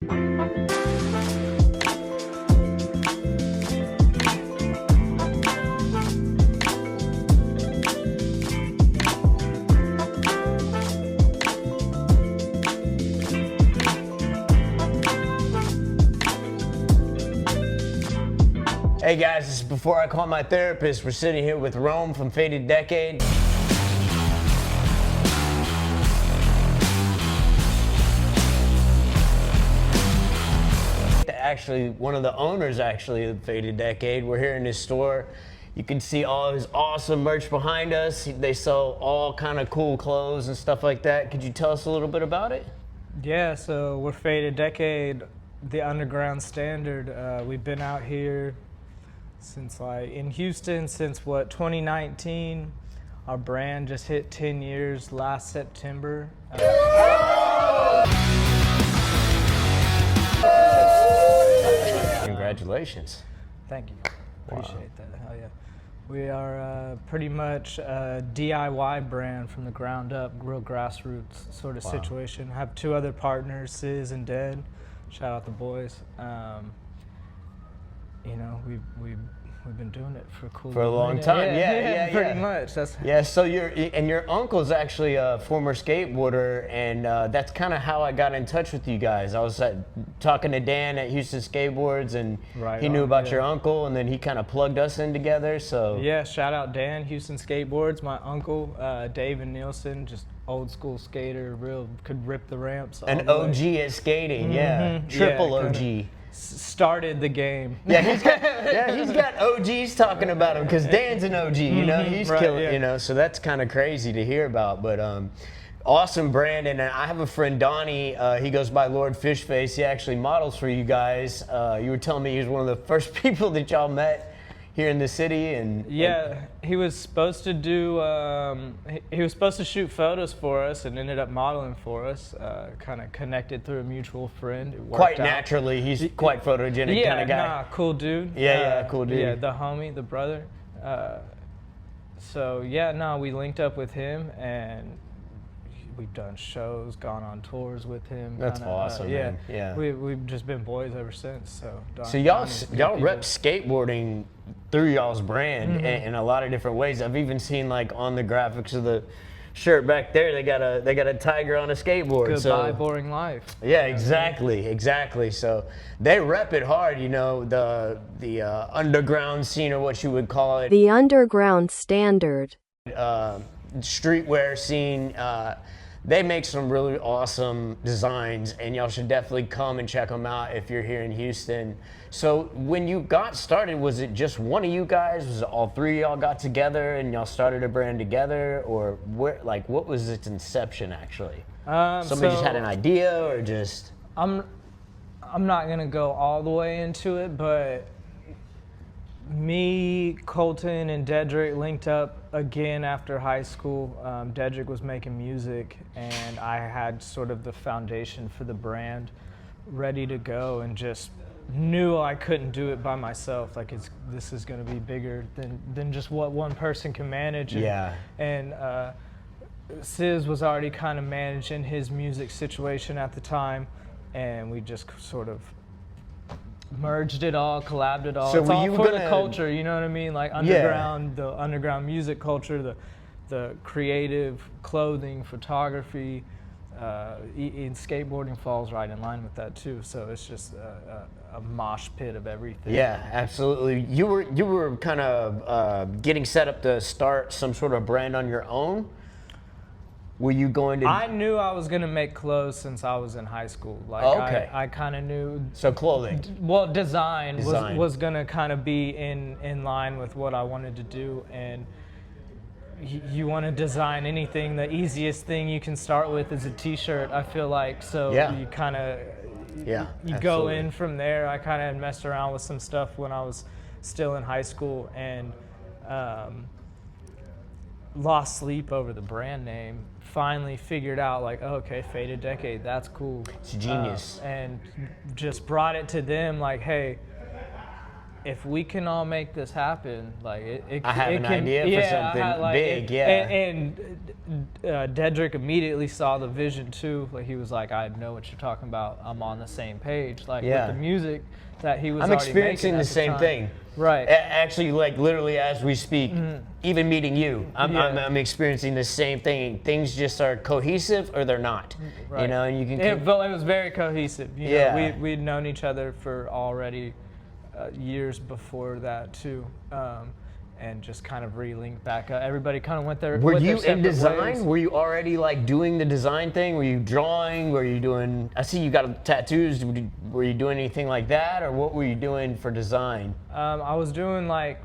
Hey guys, this is Before I Call My Therapist. We're sitting here with Rome from Faded Decade. Actually, one of the owners of Faded Decade. We're here in his store. You can see all his awesome merch behind us. They sell all kind of cool clothes and stuff like that. Could you tell us a little bit about it? Yeah, so we're Faded Decade, the underground standard. We've been out here since in Houston since 2019. Our brand just hit 10 years last September. Congratulations. Thank you. Appreciate that. Hell yeah. We are pretty much a DIY brand from the ground up, real grassroots sort of situation. Have two other partners, Sis and Dead. Shout out the boys. You know, we've been doing it for a long time. Yeah, pretty much. So your uncle's actually a former skateboarder, and that's kind of how I got in touch with you guys. I was talking to Dan at Houston Skateboards, and he knew about your uncle, and then he kind of plugged us in together. So yeah, shout out Dan, Houston Skateboards. My uncle, David Nielsen, just old school skater, could rip the ramps. An OG at skating, triple OG. Started the game. Yeah, he's got OGs talking about him because Dan's an OG, you know, he's killing, you know, so that's kind of crazy to hear about. But awesome brand, and I have a friend, Donnie. He goes by Lord Fishface. He actually models for you guys. You were telling me he was one of the first people that y'all met here in the city, and he was supposed to do. He was supposed to shoot photos for us, and ended up modeling for us. Kind of connected through a mutual friend. It worked quite out. Naturally, he's quite photogenic kind of guy. Cool dude. Cool dude. Yeah, the homie, the brother. We linked up with him, and we've done shows, gone on tours with him. That's awesome, man. Yeah. We've just been boys ever since. So y'all rep skateboarding through y'all's brand in a lot of different ways. I've even seen on the graphics of the shirt back there, they got a tiger on a skateboard. Goodbye, boring life. Yeah, exactly. So they rep it hard, you know, the underground scene, or what you would call it. The underground standard. Streetwear scene. They make some really awesome designs, and y'all should definitely come and check them out if you're here in Houston. So when you got started, was it just one of you guys? Was it all three of y'all got together and y'all started a brand together, or what was its inception actually? Somebody just had an idea, or just? I'm not gonna go all the way into it, but me, Colton, and Dedrick linked up again after high school. Dedrick was making music, and I had sort of the foundation for the brand ready to go, and just knew I couldn't do it by myself. This is going to be bigger than just what one person can manage. And Sis was already kind of managing his music situation at the time, and we just sort of merged it all, collabed it all. So it's all for the culture, you know what I mean? The underground music culture, the creative clothing, photography, and skateboarding falls right in line with that too. So it's just a mosh pit of everything. Yeah, absolutely. You were kind of getting set up to start some sort of brand on your own. Were you going to? I knew I was going to make clothes since I was in high school. I kind of knew. So clothing. Well, design. was going to kind of be in line with what I wanted to do, and you want to design anything. The easiest thing you can start with is a T-shirt. I feel like so. You kind of. You go in from there. I kind of messed around with some stuff when I was still in high school, and lost sleep over the brand name. Finally figured out okay, Faded Decade, that's cool. It's genius. And just brought it to them hey, if we can all make this happen, like it I have it an can, idea for yeah, something big, yeah. And Dedrick immediately saw the vision too. Like he was like, I know what you're talking about. I'm on the same page. Like Yeah. with the music that he was. I'm already experiencing making the at same time. thing. Right. Actually, like literally as we speak, even meeting you, I'm, Yeah. I'm experiencing the same thing. Things just are cohesive or they're not. Right. You know, and you can. It was very cohesive. You Yeah. know, we'd known each other for already years before that too, and just kind of re-linked back up. Everybody kind of went there. Were with their you in separate design? ways. Were you already like doing the design thing? Were you drawing? Were you doing? I see you got tattoos. Were you doing anything like that, or what were you doing for design? I was doing like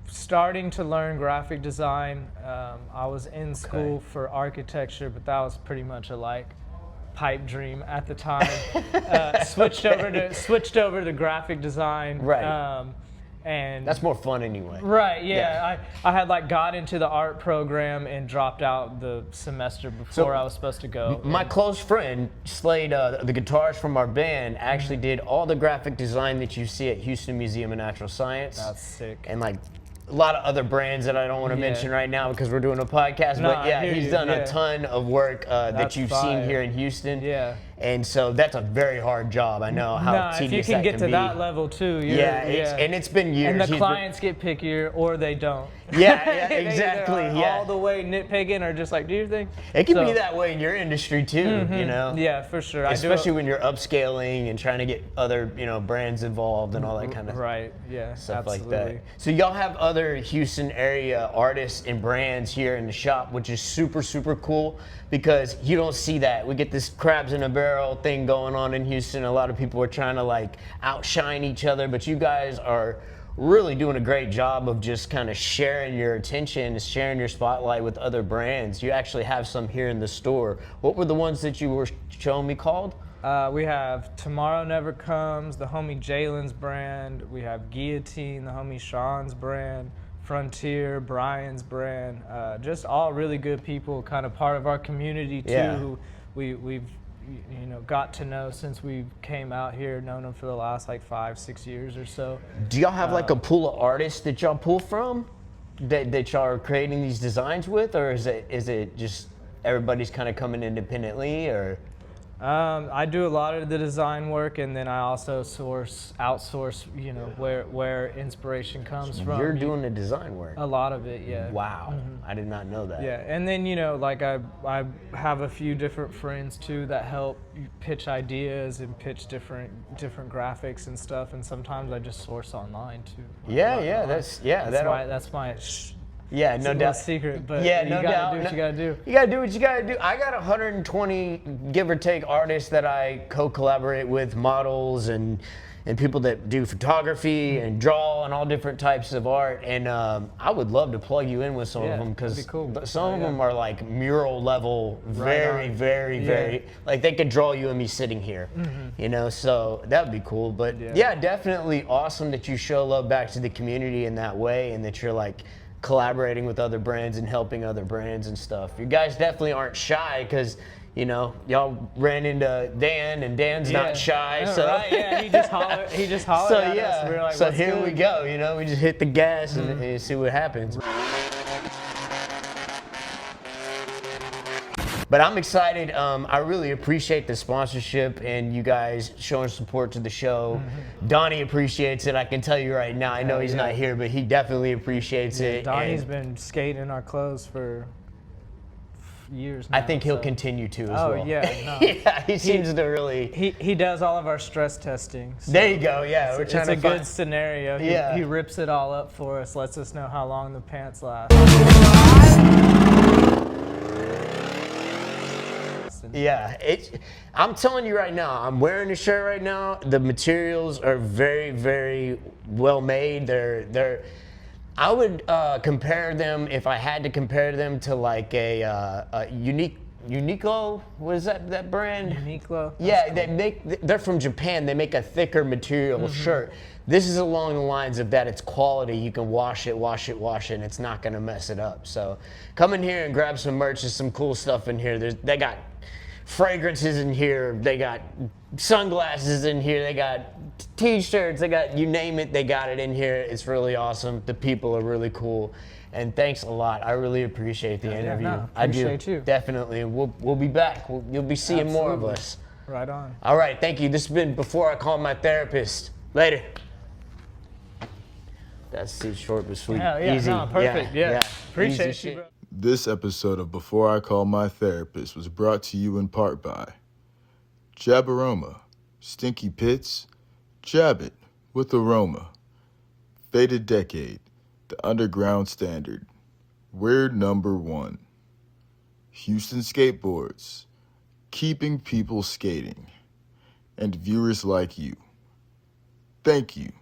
starting to learn graphic design. I was in school for architecture, but that was pretty much a like pipe dream at the time. Switched over to graphic design. Right. And That's more fun anyway. right, yeah. I had like got into the art program and dropped out the semester before I was supposed to go. My close friend Slade, the guitarist from our band, actually did all the graphic design that you see at Houston Museum of Natural Science. That's sick. And like a lot of other brands that I don't want to Yeah. mention right now because we're doing a podcast. No, but I yeah, hear he's you, done yeah. a ton of work that That's you've fire. seen here in Houston. Yeah. And so that's a very hard job. I know how Nah, if you tedious can that get can to be. that level too, Yeah, and it's been years. And the He's been- clients get pickier or they don't. Yeah, They either exactly. are Yeah. all the way nitpicking or just like, do your thing. It can So- be that way in your industry too, you know? Yeah, for sure. Especially when you're upscaling and trying to get other, brands involved and all that kind of right. Yeah, stuff absolutely. like that. So y'all have other Houston area artists and brands here in the shop, which is super, super cool because you don't see that. We get this crabs in a barrel thing going on in Houston. A lot of people are trying to like outshine each other, but you guys are really doing a great job of just kind of sharing your attention, sharing your spotlight with other brands. You actually have some here in the store. What were the ones that you were showing me called? We have Tomorrow Never Comes, the homie Jalen's brand. We have Guillotine, the homie Sean's brand. Frontier, Brian's brand. Just all really good people, kind of part of our community too, Yeah. who we've got to know since we came out here, known them for the last like 5-6 years or so. Do y'all have like a pool of artists that y'all pull from that y'all are creating these designs with, or is it just everybody's kind of coming independently, or? I do a lot of the design work, and then I also outsource, where inspiration comes from. You're doing the design work. a lot of it, yeah. Wow, I did not know that. Yeah, and then like I have a few different friends too that help pitch ideas and pitch different graphics and stuff, and sometimes I just source online too. Yeah, That's my yeah, no little doubt. secret, but Yeah, you no gotta doubt. do what you gotta do. You gotta do what you gotta do. I got 120 give or take artists that I co-collaborate with, models and people that do photography and draw and all different types of art. And I would love to plug you in with some Yeah, of them because that'd be cool. some of Yeah. them are like mural level, very, on. very, Yeah. very like they could draw you and me sitting here. So that would be cool. But yeah, definitely awesome that you show love back to the community in that way, and that you're like collaborating with other brands and helping other brands and stuff. You guys definitely aren't shy because y'all ran into Dan, and Dan's not shy. Yeah, So right, yeah, he just hollered. so at yeah, us. We were like, so "What's here good?" we go. We just hit the gas and see what happens. But I'm excited. I really appreciate the sponsorship and you guys showing support to the show. Donnie appreciates it. I can tell you right now. I know he's not here, but he definitely appreciates it. Donnie's and been skating in our clothes for years now. I think he'll so- continue to as Oh, well. yeah, no. Yeah, he seems to really. He does all of our stress testing. So There you go. Yeah, we're it's trying a to good find. scenario. Yeah. He rips it all up for us, lets us know how long the pants last. Yeah, I'm telling you right now, I'm wearing a shirt right now. The materials are very, very well made. They're I would compare them, if I had to compare them to like a Uniqlo. What is that brand? Uniqlo. Yeah, they're from Japan. They make a thicker material shirt. This is along the lines of that. It's quality. You can wash it, and it's not gonna mess it up. So come in here and grab some merch. There's some cool stuff in here. They got fragrances in here. They got sunglasses in here. They got t-shirts. They got, you name it, they got it in here. It's really awesome. The people are really cool. And thanks a lot. I really appreciate the interview. no, I do. appreciate you. Definitely. We'll be back. You'll be seeing more of Absolutely. us. Right on. All right. Thank you. This has been Before I Call My Therapist. Later. That's too short but sweet. Yeah, Easy. no, perfect. Yeah. Appreciate Easy you, shit. bro. This episode of Before I Call My Therapist was brought to you in part by Jabaroma, Stinky Pits, Jab It with Aroma, Faded Decade, The Underground Standard, We're Number One, Houston Skateboards, Keeping People Skating, and viewers like you. Thank you